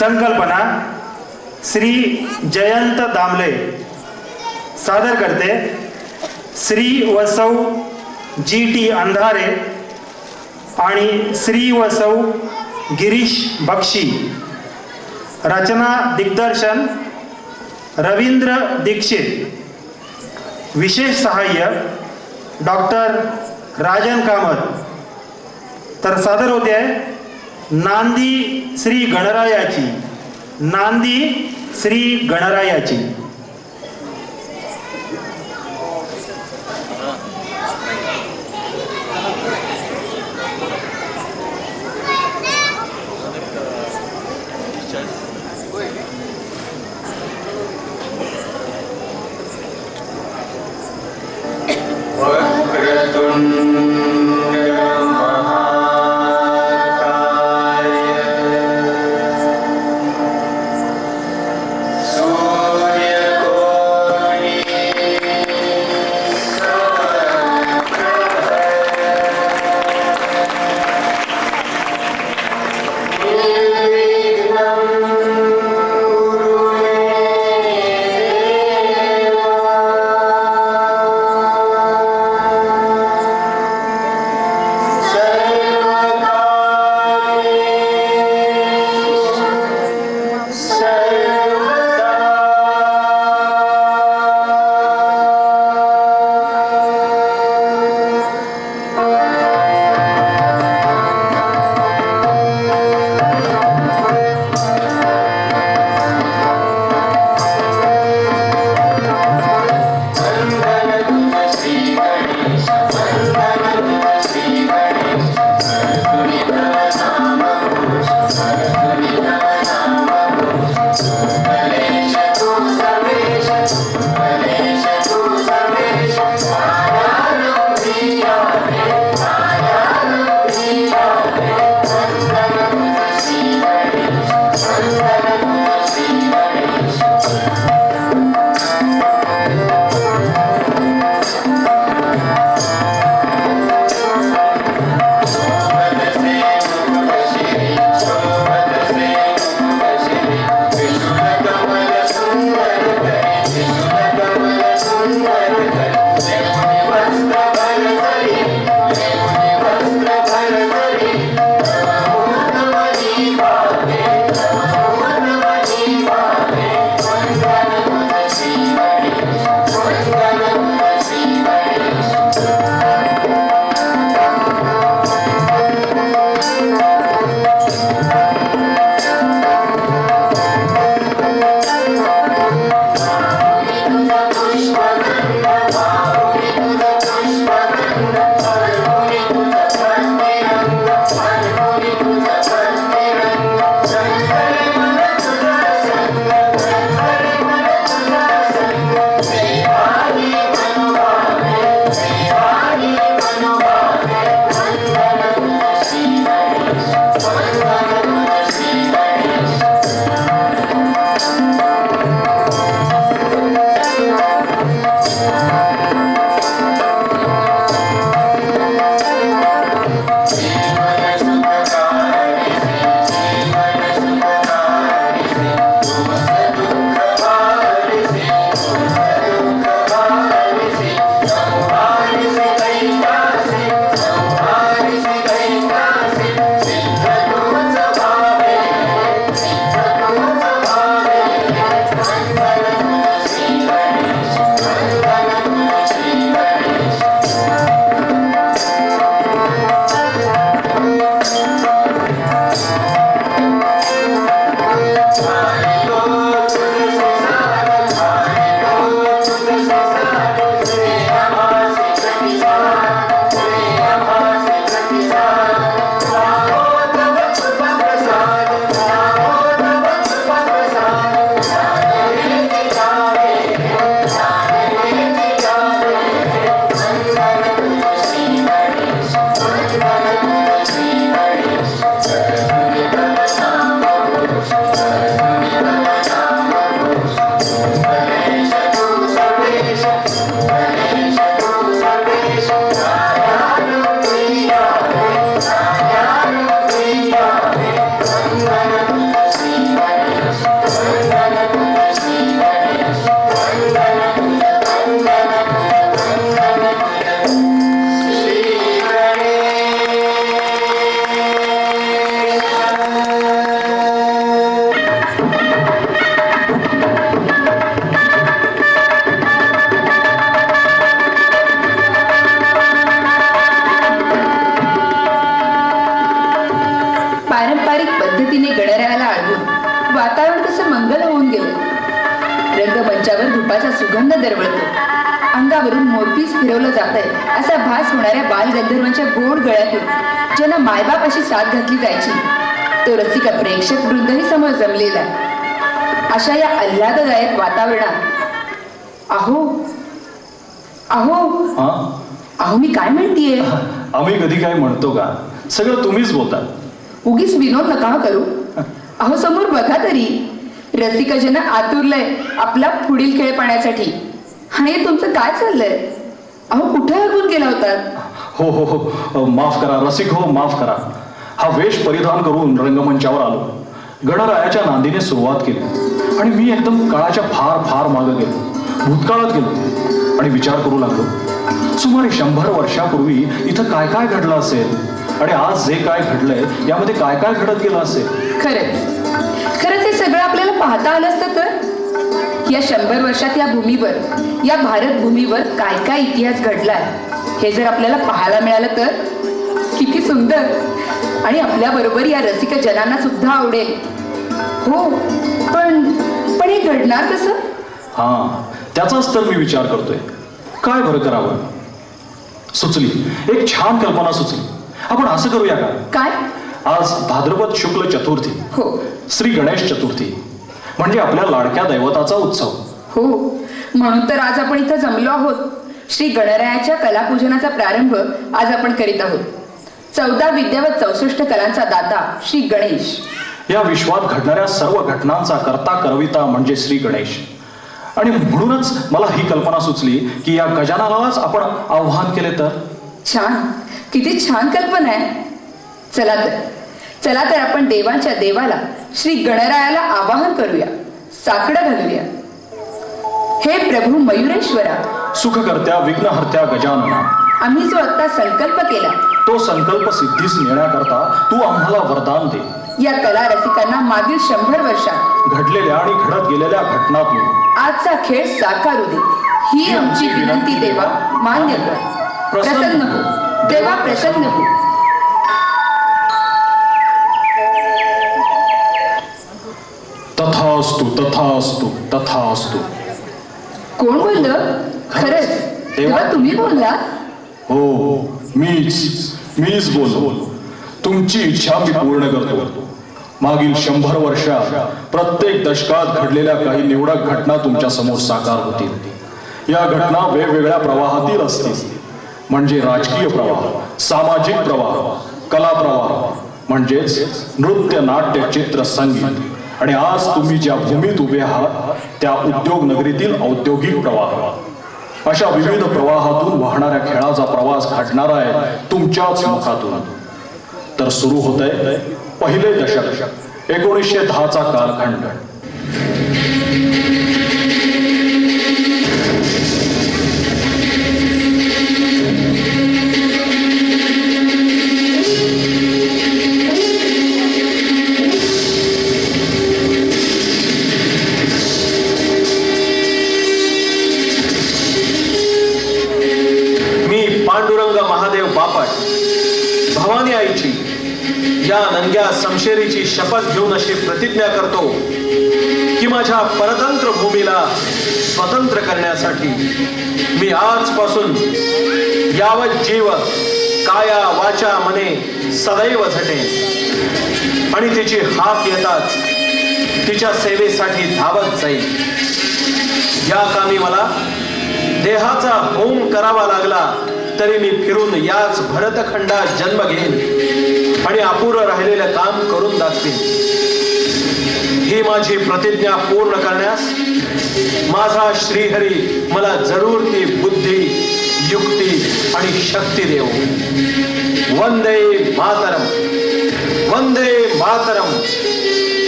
संकल्पना श्री जयंत दामले, सादर करते श्री व सौ जी टी अंधारे आणि श्री व सौ गिरीश बक्षी. रचना दिग्दर्शन रवींद्र दीक्षित. विशेष सहाय्य डॉक्टर राजन कामत. तर सादर होते आहे नांदी श्री गणरायाची, नांदी श्री गणरायाची. सूर्य पारंपरिक पद्धतीने गणरायाला अडवून वातावरण कसं मंगल होऊन गेलं. रंगमंचावर धुपाचा सुगंध दरवळतो. अंगावरून मोरपीस फिरवलं जातंय असा भास होणाऱ्या बालगंधर्वांच्या गोड गळ्यातून ज्यांना मायबाप अशी साथ घातली जायची, तो रसिका प्रेक्षक वृंदही समोर जमलेला. अशा या आल्हाददायक वातावरणात अहो अहो अहो मी काय म्हणतीये? आम्ही कधी काय म्हणतो का? सगळं तुम्हीच बोलता. उगीच विनोद नका करू. अहो समोर बघा तरी, रसिकजन आतुरलंय आपला पुढील खेळ पाहण्यासाठी. आणि तुमचं काय चाललंय? अहो कुठे हरवून गेला होता? हो हो हो, माफ करा रसिक हो, माफ करा. हा वेश परिधान करून रंगमंचावर आलो. गणरायाच्या नांदीने सुरुवात केली आणि मी एकदम काळाच्या फार फार मागे गेलो, भूतकाळात गेलो आणि विचार करू लागलो. सुमारे 100 वर्षापूर्वी इथं काय काय घडलं असेल आणि आज जे काय घडलंय यामध्ये काय काय घडत गेलं असेल. खरंच हे सगळं आपल्याला पाहता आलं असतं तर. या 100 वर्षात या भूमीवर, या भारत भूमीवर काय काय इतिहास घडलाय हे जर आपल्याला पाहायला मिळालं तर किती सुंदर. आणि आपल्या बरोबर या रसिक जनांना सुद्धा आवडेल. हो, पण हे घडणार कसं? हा, त्याचाच तर मी विचार करतोय. काय बरं करावं? सुचली एक छान कल्पना सुचली. आपण असं करूया का? काय? आज भाद्रपद शुक्ल चतुर्थी, हो, श्री गणेश चतुर्थी, म्हणजे आपल्या लाडक्या दैवताचा उत्सव. हो, म्हणून तर आज आपण इथं जमलो आहोत. श्री गणरायाच्या कलापूजनाचा प्रारंभ आज आपण करीत आहोत. 14 विद्या व 64 कलांचा दाता श्री गणेश. या विश्वात घडणाऱ्या सर्व घटनांचा करता करविता म्हणजे श्री गणेश. आणि म्हणूनच मला ही कल्पना सुचली की या गजाननालाच आपण आव्हान केले तर. छान, किती छान कल्पना आहे. चला तर आपण देवांच्या देवाला श्री गणरायाला आवाहन करूया, साकडं घालूया. हे प्रभू मयुरेश्वरा, सुखकर्त्या विघ्नहर्त्या गजानना, आम्ही जो आता संकल्प केला तो संकल्प सिद्धीस नेण्याकरता तू आम्हाला वरदान दे. या कला रसिकांना मागील 100 वर्षात घडलेल्या आणि घडत गेलेल्या घटनातून आजचा खेळ साकारू दे, ही आमची विनंती देवा. मान्य कर. प्रसन्न हो देवा, प्रसन्न हो. तथास्तु तथास्तु तथास्तु. कोण बोललं? खरंच तेव्हा तुम्ही बोलला? हो, मीच बोललो. तुमची इच्छा मी पूर्ण करतो. मागील 100 वर्षात प्रत्येक दशकात घडलेल्या काही निवडक घटना तुमच्या समोर साकार होतील. या घटना वेगवेगळ्या प्रवाहातील असतील, म्हणजे राजकीय प्रवाह, सामाजिक प्रवाह, कला प्रवाह, म्हणजेच नृत्य, नाट्य, चित्र, संगीत, आणि आज तुम्ही ज्या भूमीत उभे आहात त्या उद्योग नगरीतील औद्योगिक प्रवाह. अशा विविध प्रवाहातून वाहणाऱ्या खेळाचा प्रवास घडणार आहे तुमच्याच मुखातून. तर सुरू होत आहे पहिले दशक, 1910चा कालखंड. भवानी आईची, या नंग्या समशेरीची शपथ घेऊन अशी प्रतिज्ञा करतो की माझ्या परतंत्र भूमीला स्वतंत्र करण्यासाठी मी आजपासून यावत जीव काया वाचा मने सदैव झटेन आणि तिची हाक येताच तिच्या सेवेसाठी धावत जाईल. या कामी मला देहाचा होम करावा लागला तरी मी फिरून याच भरतखंडात जन्म घेईन आणि अपुरं राहिलेलं काम करून दाखवीन. ही माझी प्रतिज्ञा पूर्ण करण्यास माझा श्रीहरी मला जरूर ती बुद्धी, युक्ती आणि शक्ती देव. वंदे मातरम, वंदे मातरम,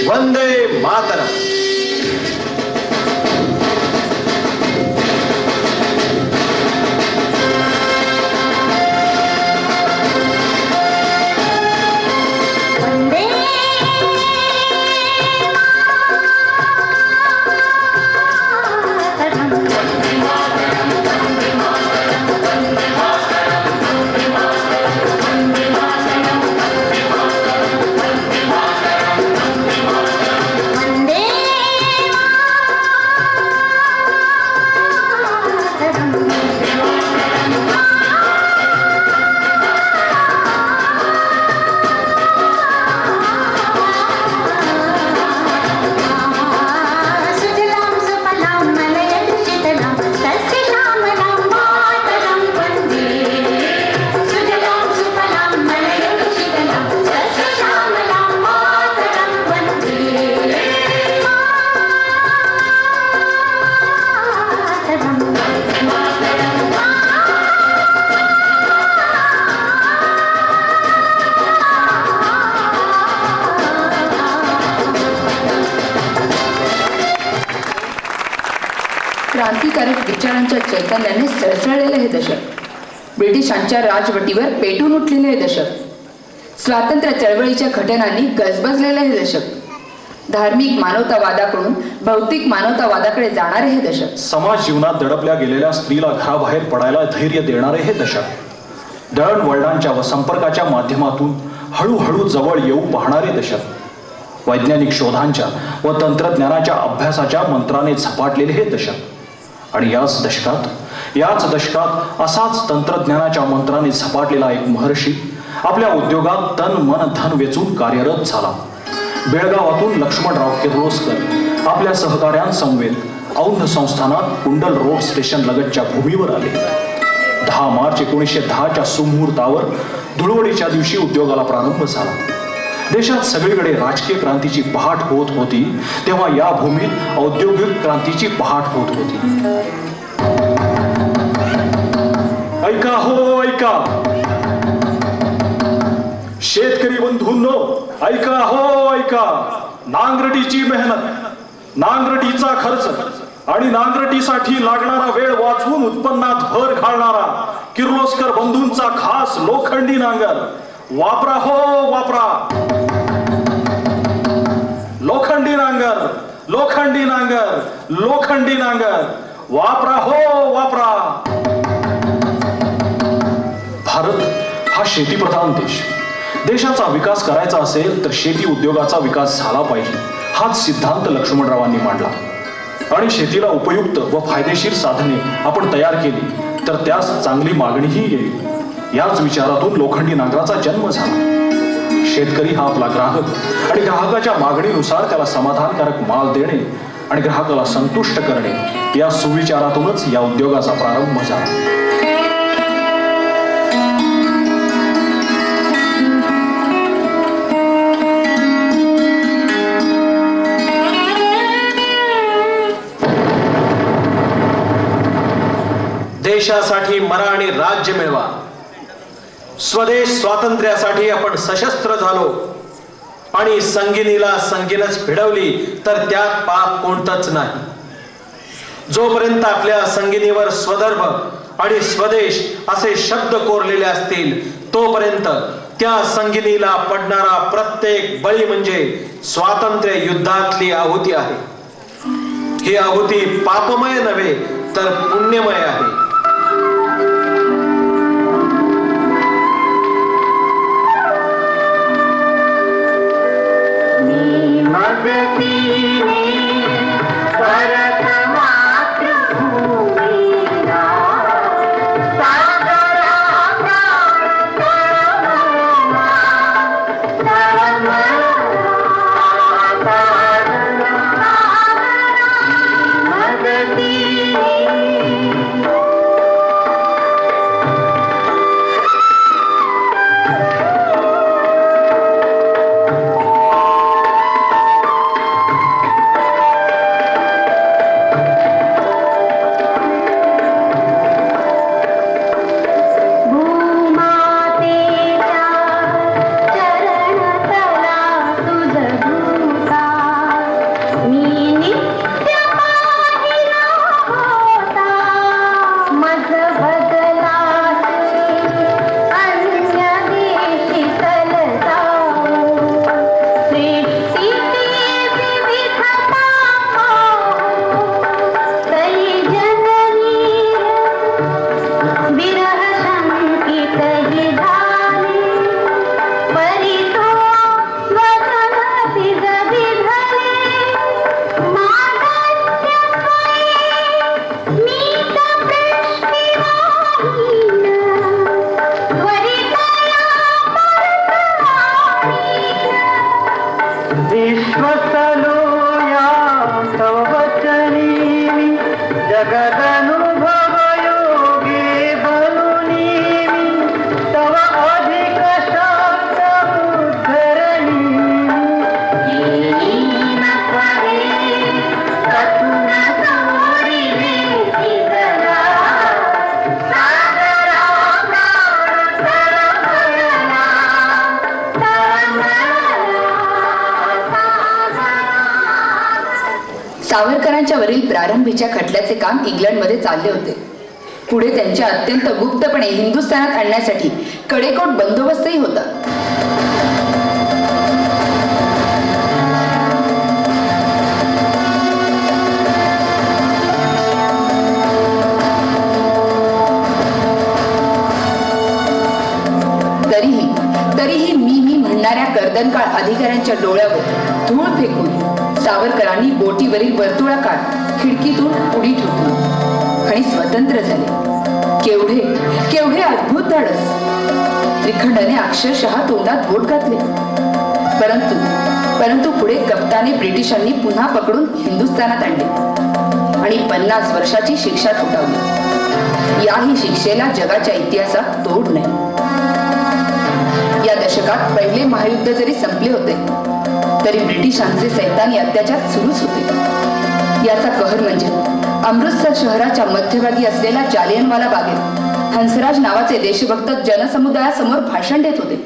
वंदे मातरम. क्रांतिकारक विचारांच्या चैतन्याने सळसळलेले हे दशक, ब्रिटिशांच्या राजवटीवर पेटून उठलेले हे दशक, स्वातंत्र्य चळवळीच्या घटनांनी गजबजलेले हे दशक, धार्मिक मानवतावादाकडून भौतिक मानवतावादाकडे जाणारे हे दशक, समाज जीवनात दडपल्या गेलेल्या स्त्रीला घराबाहेर पडायला धैर्य देणारे हे दशक, दळणवळणांच्या व संपर्काच्या माध्यमातून हळूहळू जवळ येऊ पाहणारे दशक, वैज्ञानिक शोधांच्या व तंत्रज्ञानाच्या अभ्यासाच्या मंत्राने झपाटलेले हे दशक. आणि याच दशकात असाच तंत्रज्ञानाच्या मंत्राने झपाटलेला एक महर्षी आपल्या उद्योगात तन मन धन वेचून कार्यरत झाला. बेळगावातून लक्ष्मणराव किर्लोस्कर आपल्या सहकाऱ्यांसमवेत औंध संस्थानात कुंडल रोड स्टेशन लगतच्या भूमीवर आले. 10 मार्च 1910च्या सुमुहूर्तावर धुळवडीच्या दिवशी उद्योगाला प्रारंभ झाला. देशात सगळीकडे राजकीय क्रांतीची पहाट होत होती, तेव्हा या भूमीत औद्योगिक क्रांतीची पहाट होत होती. ऐका हो ऐका, शेतकरी बंधूंनो ऐका हो ऐका. नांगरटीची मेहनत, नांगरटीचा खर्च आणि नांगरटीसाठी लागणारा वेळ वाचवून उत्पन्नात भर घालणारा किर्लोस्कर बंधूंचा खास लोखंडी नांगर वापरा हो वापरा. लोखंडी नांगर, लोखंडी नांगर, लोखंडी नांगर वापरा हो वापरा. भारत हा शेतीप्रधान देश. देशाचा विकास करायचा असेल तर शेती उद्योगाचा विकास झाला पाहिजे, हाच सिद्धांत लक्ष्मणरावांनी मांडला. आणि शेतीला उपयुक्त व फायदेशीर साधने आपण तयार केली तर त्यास चांगली मागणीही येईल. याच विचारातून लोखंडी नांगराचा जन्म झाला. शेतकरी हा आपला ग्राहक आणि ग्राहकाच्या मागणीनुसार त्याला समाधानकारक माल देणे आणि ग्राहकाला संतुष्ट करणे या सुविचारातूनच या उद्योगाचा प्रारंभ झाला. देशासाठी मरा आणि राज्य मिळवा. स्वदेश स्वातंत्र्यासाठी आपण सशस्त्र झालो आणि संगिनीला संगीनच भिडवली तर त्यात पाप कोणतंच नाही. जोपर्यंत आपल्या संगिनीवर स्वधर्म आणि स्वदेश असे शब्द कोरलेले असतील तोपर्यंत त्या संगिनीला पडणारा प्रत्येक बळी म्हणजे स्वातंत्र्य युद्धातली आहुती आहे. ही आहुती पापमय नव्हे तर पुण्यमय आहे. सावरकरांच्या वरील प्रारंभीच्या खटल्याचे काम इंग्लंडमध्ये चालले होते. पुढे त्यांच्या अत्यंत गुप्तपणे हिंदुस्थानात आणण्यासाठी कडेकोट बंदोबस्तही होता. तरीही मी म्हणणाऱ्या कर्दनकाळ अधिकाऱ्यांच्या डोळ्यावर धूळ फेकून सावरकरांनी बोटीवरील वर्तुळाकार खिडकीतून उडी ठोकली आणि स्वतंत्र झाले. केवढे अद्भुत धाडस! त्रिखंडाने अक्षरशः तोंडात बोट घातले. परंतु पुढे कप्ताने ब्रिटिशांनी पुन्हा पकडून हिंदुस्थानात आणले आणि 50 वर्षाची शिक्षा ठोठावली. याही शिक्षेला जगाच्या इतिहासात तोड नाही. या दशकात पहिले महायुद्ध जरी संपले होते तरी ब्रिटिशांचे सैतानी अत्याचार सुरूच होते. याचा कहर म्हणजे अमृतसर शहराच्या मध्यभागी असलेल्या जालियनवाला बागेत हंसराज नावाचे देशभक्त जनसमुदायासमोर भाषण देत होते.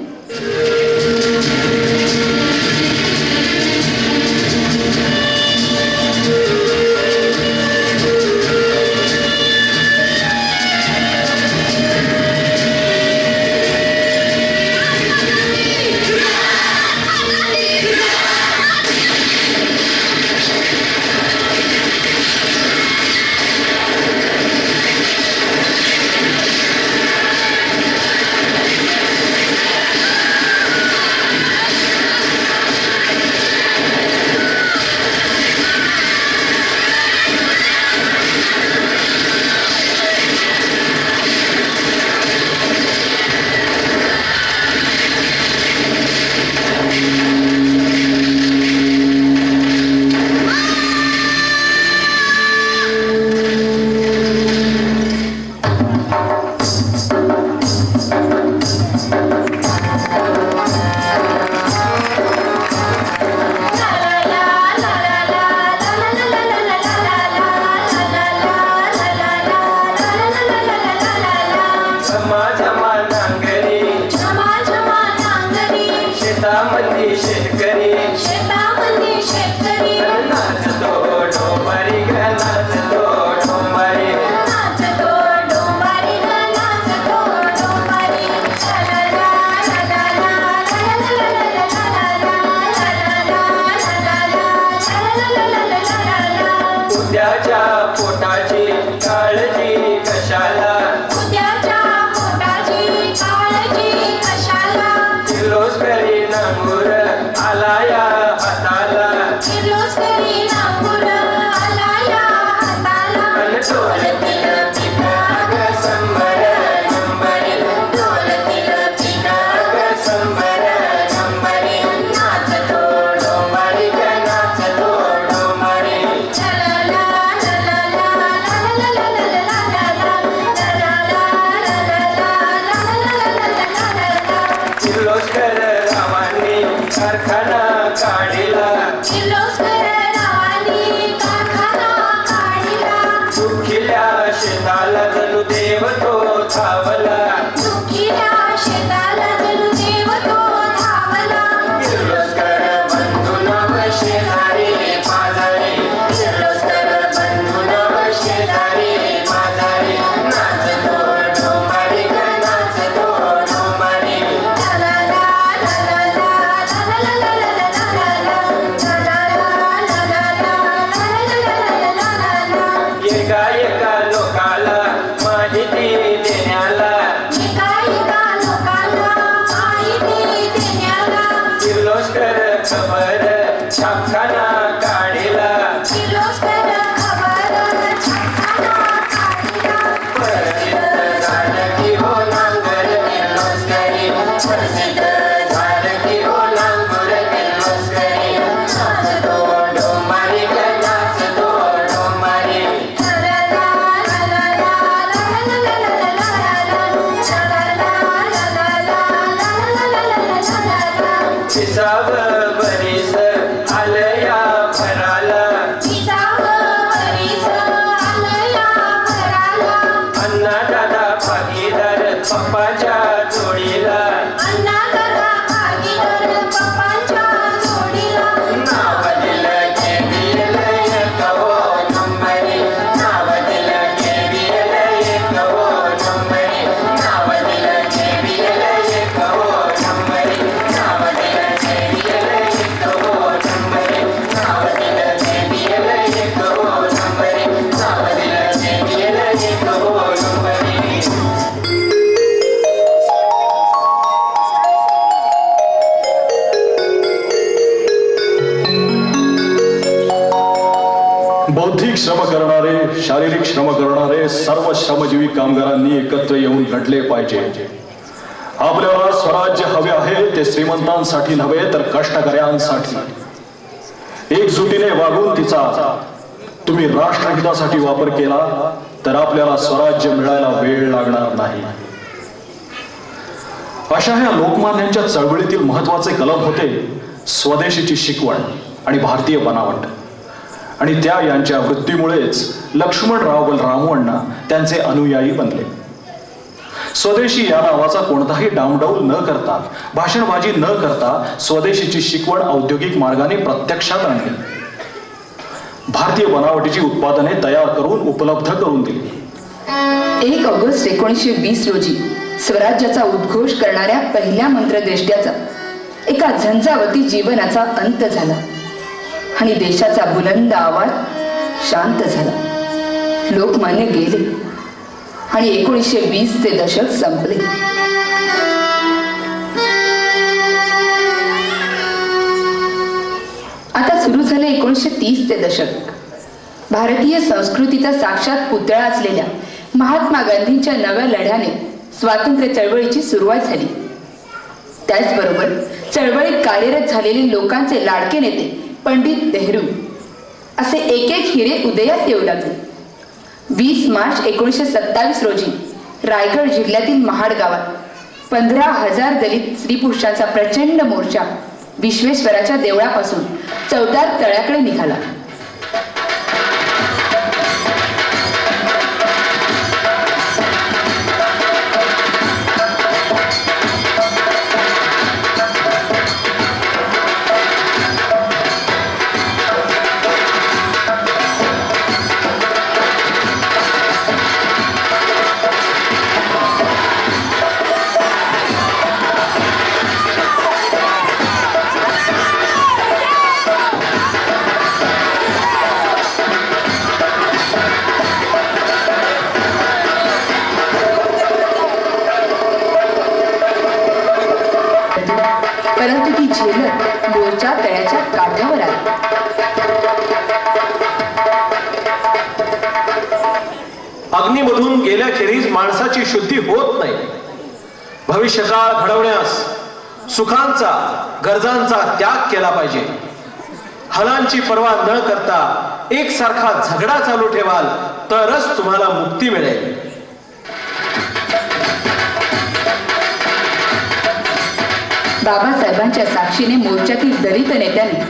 पप्पांच्या जोडीला नाव दिलं बौद्धिक श्रम करणारे, शारीरिक श्रम करणारे सर्व श्रमजीवी कामगारांनी एकत्र येऊन लढले पाहिजे. आपल्याला स्वराज्य हवे आहे ते श्रीमंतांसाठी नव्हे तर कष्टकऱ्यांसाठी. एकजुटीने वागून तिचा तुम्ही राष्ट्रहितासाठी वापर केला तर आपल्याला स्वराज्य मिळायला वेळ लागणार नाही. अशा ह्या लोकमान्यांच्या चळवळीतील महत्वाचे कलम होते स्वदेशीची शिकवण आणि भारतीय बनावट. आणि त्या यांच्या वृत्तीमुळेच लक्ष्मणराव बलरामअण्णा त्यांचे अनुयायी बनले. स्वदेशी या नावाचा कोणताही डावडौल न करता, भाषणबाजी न करता स्वदेशीची शिकवण औद्योगिक मार्गाने प्रत्यक्षात आणली. भारतीय बनावटीची उत्पादने तयार करून उपलब्ध करून दिली. 1 ऑगस्ट 1920 रोजी स्वराज्याचा उद्घोष करणाऱ्या पहिल्या मंत्रद्रष्ट्याचा एका झंझावती जीवनाचा अंत झाला आणि देशाचा बुलंद आवाज शांत झाला. लोकमान्य गेले आणि 1920 चे दशक संपले. आता सुरू झाले 1930 चे दशक. भारतीय संस्कृतीचा साक्षात पुतळा असलेल्या महात्मा गांधींच्या नव्या लढ्याने स्वातंत्र्य चळवळीची सुरुवात झाली. त्याचबरोबर चळवळीत कार्यरत झालेले लोकांचे लाडके नेते पंडित नेहरू असे एक एक हिरे उदयास येऊ लागले. 20 मार्च 1927 रोजी रायगड जिल्ह्यातील महाड गावात 15,000 दलित स्त्री पुरुषांचा प्रचंड मोर्चा विश्वेश्वराच्या देवळापासून चौदार तळ्याकडे निघाला. परंतु ती झेलत मोर्चा तळ्याच्या काठावर आली. अग्नीमधून गेल्याखेरीज माणसाची शुद्धी होत नाही. भविष्यकाळ घडवण्यास सुखांचा, गरजांचा त्याग केला पाहिजे. हलांची पर्वा न करता एकसारखा झगडा चालू ठेवाल तरच तुम्हाला मुक्ती मिळेल. बाबासाहेबांच्या साक्षीने मोर्चातील दलित नेत्यांनी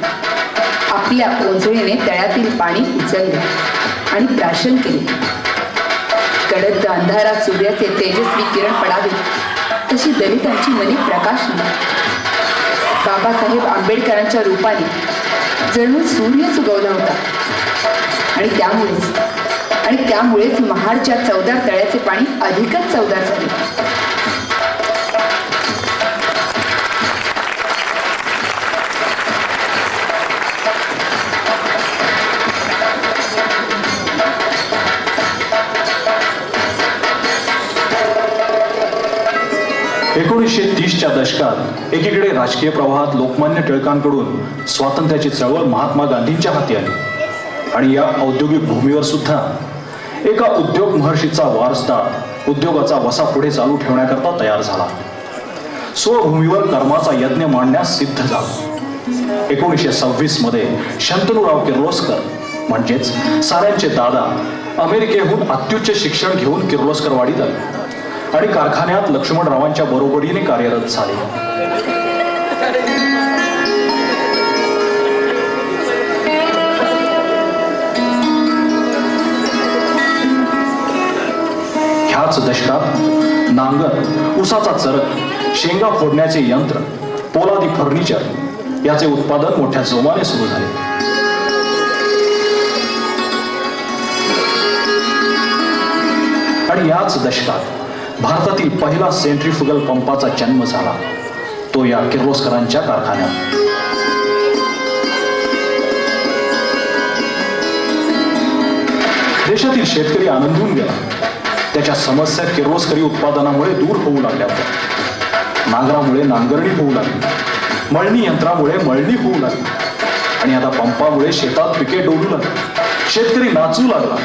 आपल्या ओंजळीने तळ्यातील पाणी उचलले आणि प्राशन केले. कडक अंधारात सूर्याचे तेजस्वी किरण पडावे तशी दलितांची मने प्रकाशली. बाबासाहेब आंबेडकरांच्या रूपाने जणू सूर्यच उगवला होता आणि त्यामुळेच महाडच्या चौदार तळ्याचे पाणी अधिकच चौदार झाले. च्या दशकात एकीकडे राजकीय प्रवाहात लोकमान्य टिळकांकडून स्वातंत्र्याची चळवळ महात्मा गांधींच्या हाती आली आणि या औद्योगिक भूमीवर सुद्धा एका उद्योग महर्षीचा वारसदार उद्योगाचा वसा पुढे चालू ठेवण्याकरता तयार झाला. स्वभूमीवर कर्माचा यज्ञ मांडण्यास सिद्ध झाला. 1926 मध्ये शंतनूराव किर्लोस्कर म्हणजेच साऱ्यांचे दादा अमेरिकेहून अत्युच्च शिक्षण घेऊन किर्लोस्करवाडीत आले आणि कारखान्यात लक्ष्मणरावांच्या बरोबरीने कार्यरत झाले. ह्याच दशकात नांगर, उसाचा चरक, शेंगा फोडण्याचे यंत्र, पोलादी फर्निचर याचे उत्पादन मोठ्या जोमाने सुरू झाले. आणि याच दशकात भारतातील पहिला सेंट्रिफ्युगल पंपाचा जन्म झाला, तो या किर्लोस्करांच्या कारखान्यात. देशातील शेतकरी आनंदून गेला. त्याच्या समस्या किर्लोस्करी उत्पादनामुळे दूर होऊ लागल्या होत्या. नांगरामुळे नांगरणी होऊ लागली, मळणी यंत्रामुळे मळणी होऊ लागली आणि आता पंपामुळे शेतात पिके डोलू लागली. शेतकरी नाचू लागला.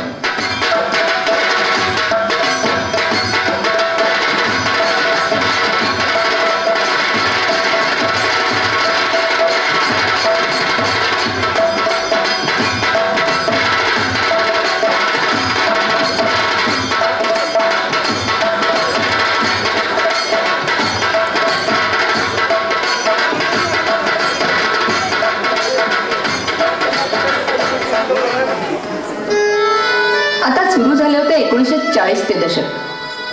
आता सुरू झाले होते 1940 ते दशक.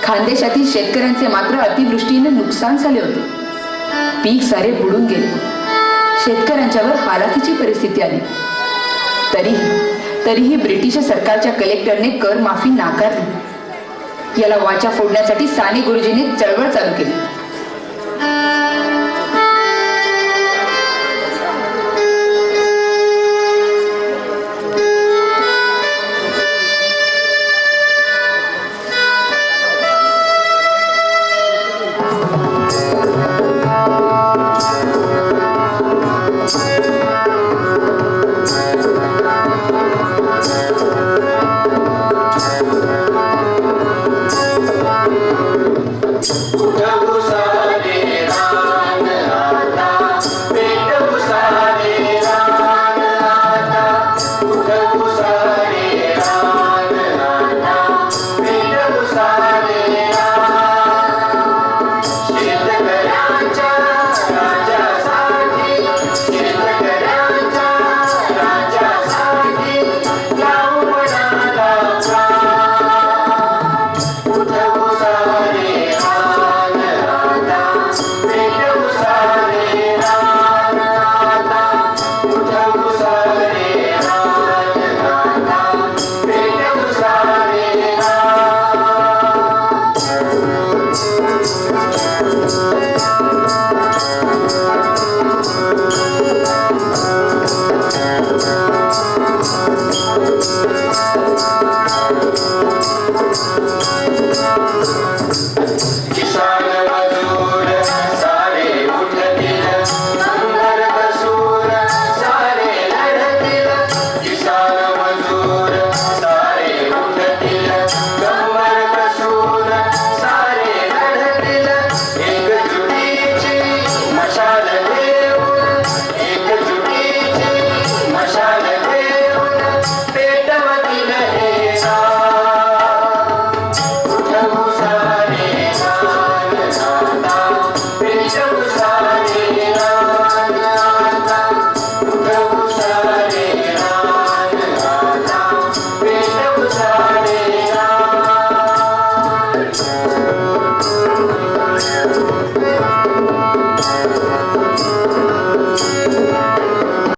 खानदेशातील शेतकऱ्यांचे मात्र अतिवृष्टीने नुकसान झाले होते. पीक सारे बुडून गेले. शेतकऱ्यांच्यावर हालाखीची परिस्थिती आली. तरीही ब्रिटिश सरकारच्या कलेक्टरने कर माफी नाकारली. याला वाचा फोडण्यासाठी साने गुरुजींनी चळवळ चालू केली.